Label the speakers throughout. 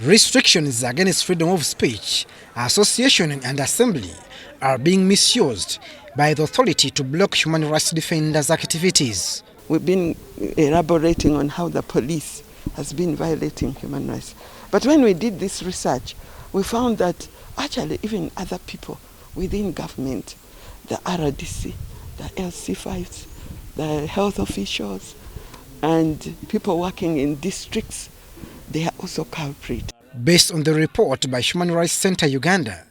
Speaker 1: Restrictions against freedom of speech, association and assembly are being misused by the authority to block human rights defenders' activities.
Speaker 2: We've been elaborating on how the police has been violating human rights. But when we did this research, we found that actually even other people within government, the RDC, the LC5s, the health officials, and people working in districts, they are also culprits.
Speaker 1: Based on the report by Human Rights Center Uganda,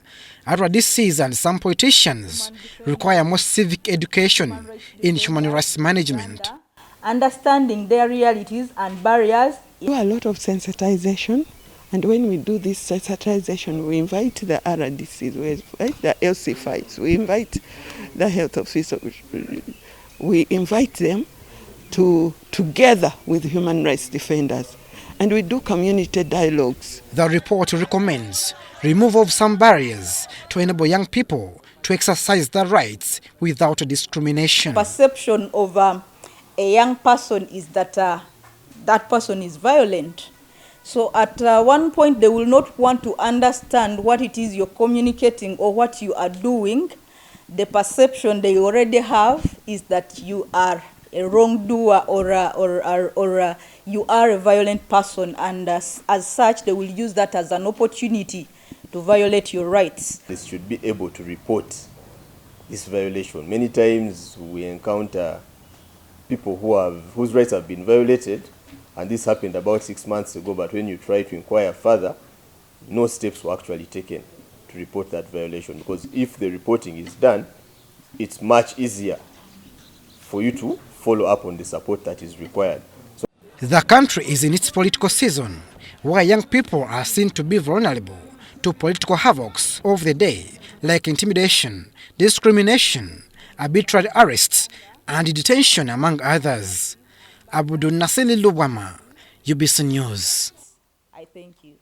Speaker 1: RDCs and some politicians require more civic education in human rights management.
Speaker 3: Understanding their realities and barriers.
Speaker 2: We do a lot of sensitization, and when we do this sensitization, we invite the RDCs, we invite the LC5s, we invite the health officers, we invite them to together with human rights defenders, and we do community dialogues.
Speaker 1: The report recommends removal of some barriers to enable young people to exercise their rights without discrimination.
Speaker 3: Perception of a young person is that that person is violent. So at one point they will not want to understand what it is you're communicating or what you are doing. The perception they already have is that you are a wrongdoer or you are a violent person, and as such they will use that as an opportunity to violate your rights.
Speaker 4: This should be able to report this violation. Many times we encounter people whose rights have been violated, and this happened about 6 months ago, but when you try to inquire further, no steps were actually taken to report that violation, because if the reporting is done, it's much easier for you to follow up on the support that is required. So
Speaker 1: the country is in its political season, where young people are seen to be vulnerable to political havocs of the day, like intimidation, discrimination, arbitrary arrests, and detention, among others. Abdul Nasili Lubwama, UBC News.
Speaker 3: I thank you.